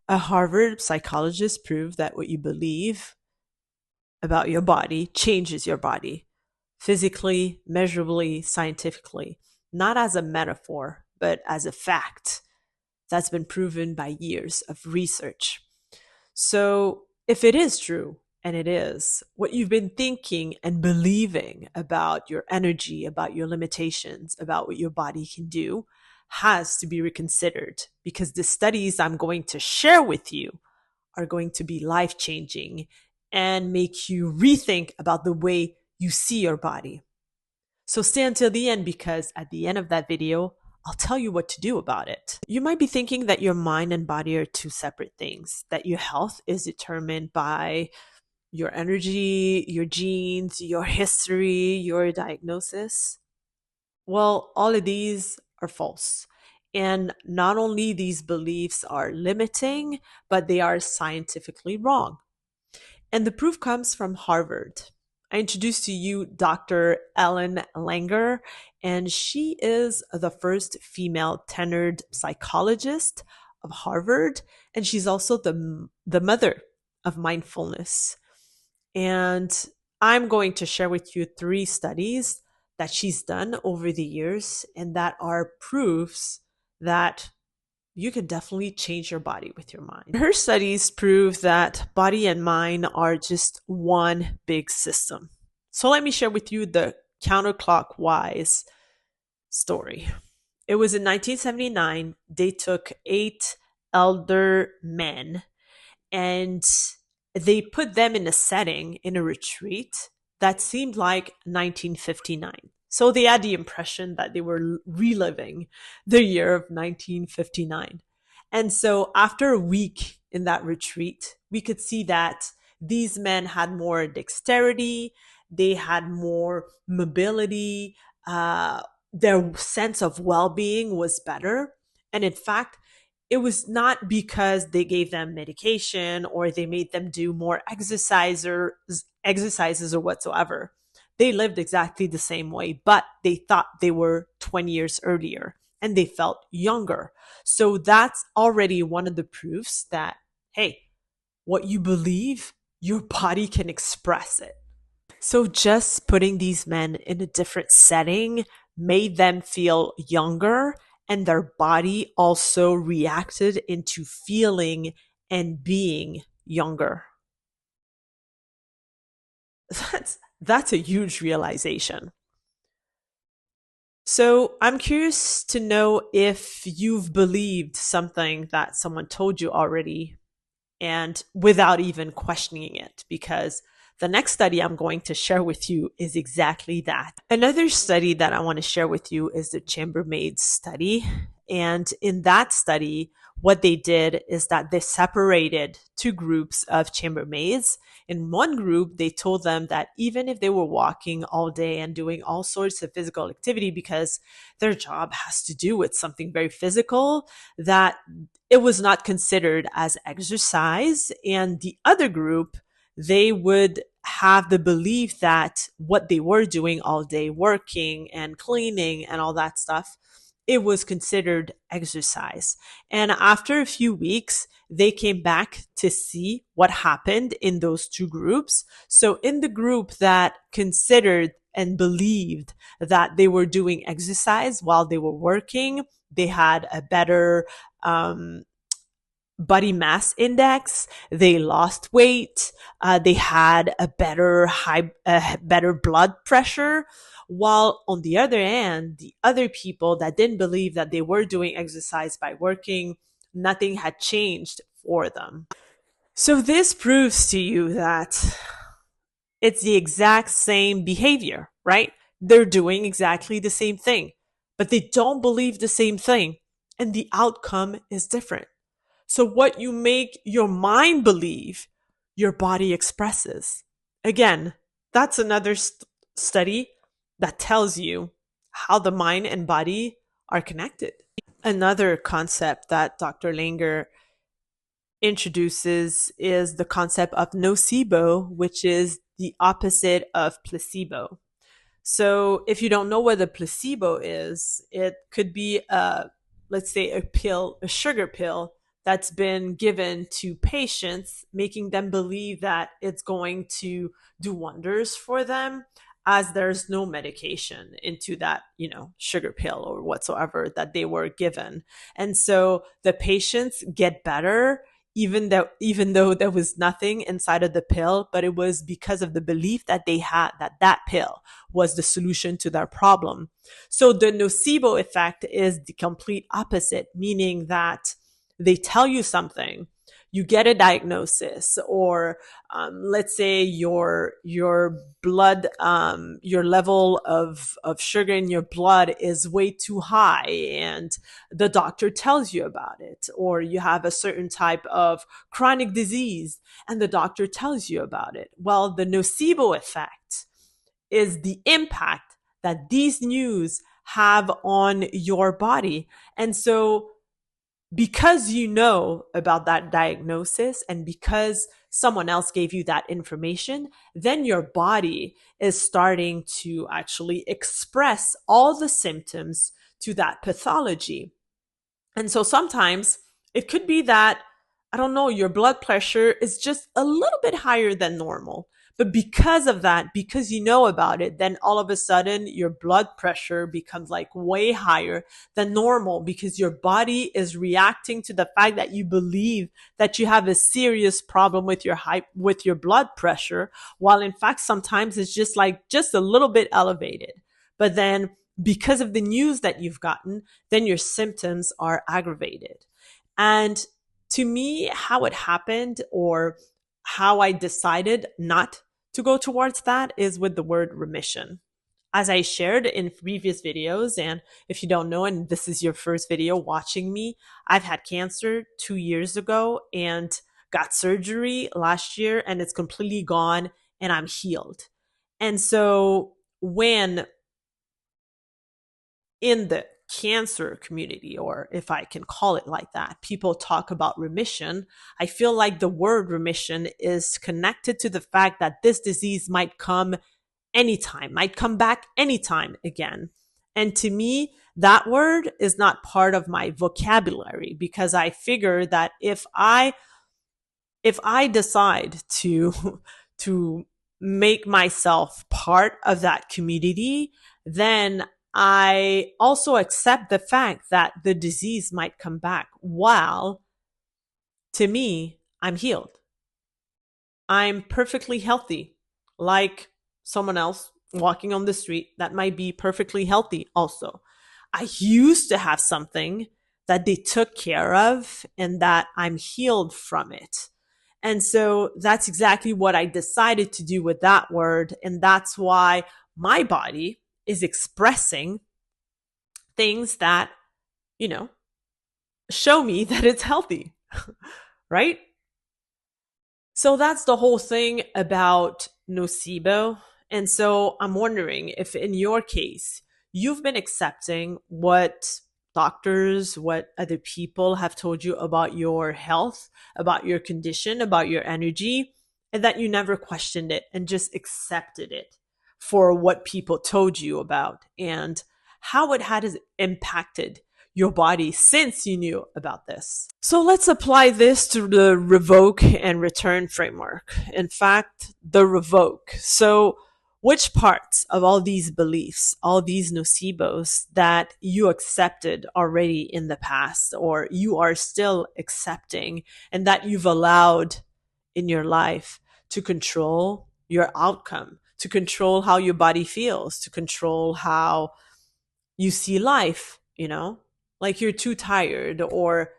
A Harvard psychologist proved that what you believe about your body changes your body physically, measurably, scientifically, not as a metaphor, but as a fact that's been proven by years of research. So, if it is true, and it is, what you've been thinking and believing about your energy, about your limitations, about what your body can do, has to be reconsidered because the studies I'm going to share with you are going to be life changing and make you rethink about the way you see your body. So stay until the end because at the end of that video, I'll tell you what to do about it. You might be thinking that your mind and body are two separate things, that your health is determined by your energy, your genes, your history, your diagnosis. Well, all of these are false. And not only these beliefs are limiting, but they are scientifically wrong. And the proof comes from Harvard. I introduce to you Dr. Ellen Langer, and she is the first female tenured psychologist of Harvard, and she's also the mother of mindfulness. And I'm going to share with you 3 studies that she's done over the years and that are proofs that you can definitely change your body with your mind. Her studies prove that body and mind are just one big system. So let me share with you the counterclockwise story. It was in 1979. They took 8 elder men and they put them in a setting, in a retreat that seemed like 1959. So they had the impression that they were reliving the year of 1959. And so after a week in that retreat, we could see that these men had more dexterity, they had more mobility, their sense of well being was better. And in fact, it was not because they gave them medication or they made them do more exercises or whatsoever. They lived exactly the same way, but they thought they were 20 years earlier and they felt younger. So that's already one of the proofs that, hey, what you believe, your body can express it. So just putting these men in a different setting made them feel younger, and their body also reacted into feeling and being younger. That's a huge realization. So I'm curious to know if you've believed something that someone told you already and without even questioning it, because the next study I'm going to share with you is exactly that. Another study that I want to share with you is the chambermaid study. And in that study, what they did is that they separated 2 groups of chambermaids. In one group, they told them that even if they were walking all day and doing all sorts of physical activity because their job has to do with something very physical, that it was not considered as exercise. And the other group, they would have the belief that what they were doing all day, working and cleaning and all that stuff, it was considered exercise. And after a few weeks, they came back to see what happened in those 2 groups. So in the group that considered and believed that they were doing exercise while they were working, they had a better body mass index, they lost weight, they had a better blood pressure. While on the other hand, the other people that didn't believe that they were doing exercise by working, nothing had changed for them. So this proves to you that it's the exact same behavior, right? They're doing exactly the same thing, but they don't believe the same thing, and the outcome is different. So what you make your mind believe, your body expresses. Again, that's another study that tells you how the mind and body are connected. Another concept that Dr. Langer introduces is the concept of nocebo, which is the opposite of placebo. So if you don't know what a placebo is, it could be let's say a pill, a sugar pill that's been given to patients, making them believe that it's going to do wonders for them, as there's no medication into that, sugar pill or whatsoever that they were given. And so the patients get better even though there was nothing inside of the pill, but it was because of the belief that they had that that pill was the solution to their problem. So the nocebo effect is the complete opposite, meaning that they tell you something, you get a diagnosis, or let's say your blood, your level of sugar in your blood is way too high, and the doctor tells you about it, or you have a certain type of chronic disease and the doctor tells you about it. Well, the nocebo effect is the impact that these news have on your body. And so because you know about that diagnosis and because someone else gave you that information, then your body is starting to actually express all the symptoms to that pathology. And so sometimes it could be that, I don't know, your blood pressure is just a little bit higher than normal. But because of that, because you know about it, then all of a sudden your blood pressure becomes like way higher than normal because your body is reacting to the fact that you believe that you have a serious problem with your blood pressure, while in fact sometimes it's just a little bit elevated. But then because of the news that you've gotten, then your symptoms are aggravated. And to me, how it happened, or how I decided not to go towards that, is with the word remission. As I shared in previous videos, and if you don't know, and this is your first video watching me, I've had cancer 2 years ago and got surgery last year, and it's completely gone and I'm healed. And so when in the cancer community, or if I can call it like that, people talk about remission, I feel like the word remission is connected to the fact that this disease might come anytime, might come back anytime again. And to me, that word is not part of my vocabulary, because I figure that if I decide to to make myself part of that community, then I also accept the fact that the disease might come back, while to me, I'm healed. I'm perfectly healthy, like someone else walking on the street that might be perfectly healthy also. I used to have something that they took care of and that I'm healed from it. And so that's exactly what I decided to do with that word. And that's why my body is expressing things that, you know, show me that it's healthy, right? So that's the whole thing about nocebo. And so I'm wondering if in your case, you've been accepting what doctors, what other people have told you about your health, about your condition, about your energy, and that you never questioned it and just accepted it for what people told you about, and how it had impacted your body since you knew about this. So let's apply this to the revoke and return framework. In fact, the revoke. So which parts of all these beliefs, all these nocebos that you accepted already in the past, or you are still accepting, and that you've allowed in your life to control your outcome, to control how your body feels, to control how you see life, like you're too tired, or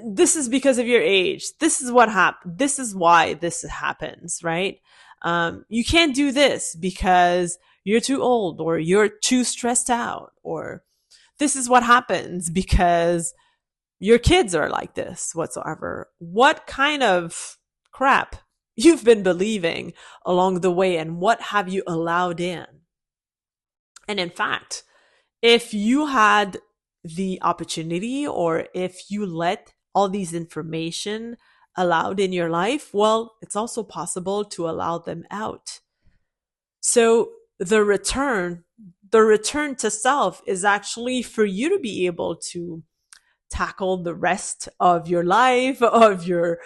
this is because of your age. This is what happened. This is why this happens, right? You can't do this because you're too old, or you're too stressed out, or this is what happens because your kids are like this, whatsoever. What kind of crap you've been believing along the way, and what have you allowed in? And in fact, if you had the opportunity, or if you let all these information allowed in your life, well, it's also possible to allow them out. So the return to self is actually for you to be able to tackle the rest of your life, of your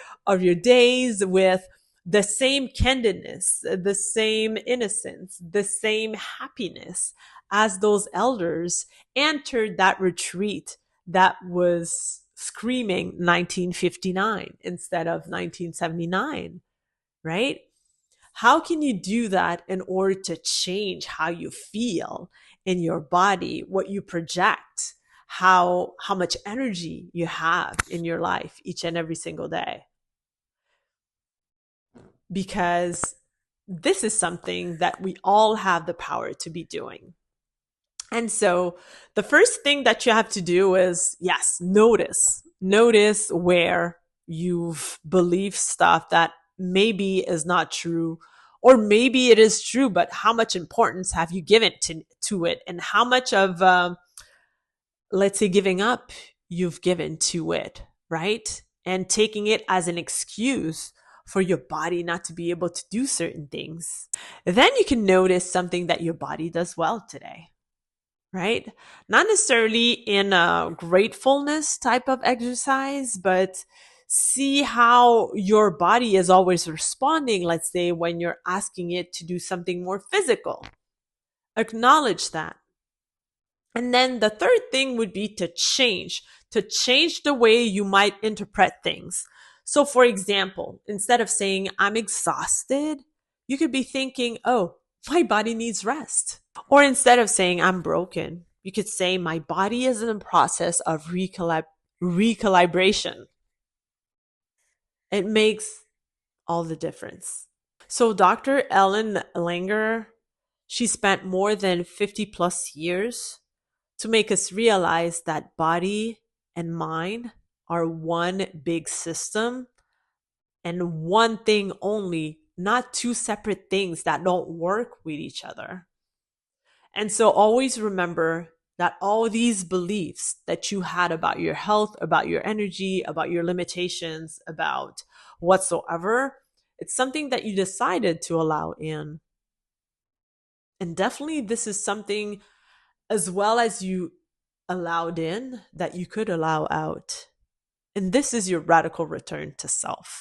days with the same candidness, the same innocence, the same happiness as those elders entered that retreat that was screaming 1959 instead of 1979, right? How can you do that in order to change how you feel in your body, what you project, how much energy you have in your life each and every single day? Because this is something that we all have the power to be doing. And so the first thing that you have to do is, yes, notice where you've believed stuff that maybe is not true, or maybe it is true, but how much importance have you given to it, and how much of, let's say, giving up you've given to it, right? And taking it as an excuse for your body not to be able to do certain things. Then you can notice something that your body does well today, right? Not necessarily in a gratefulness type of exercise, but see how your body is always responding, let's say, when you're asking it to do something more physical. Acknowledge that. And then the third thing would be to change the way you might interpret things. So, for example, instead of saying, I'm exhausted, you could be thinking, oh, my body needs rest. Or instead of saying, I'm broken, you could say, my body is in the process of recalibration. It makes all the difference. So, Dr. Ellen Langer, she spent more than 50 plus years to make us realize that body and mind are one big system and one thing only, not two separate things that don't work with each other. And so always remember that all these beliefs that you had about your health, about your energy, about your limitations, about whatsoever, it's something that you decided to allow in. And definitely this is something, as well as you allowed in, that you could allow out. And this is your radical return to self.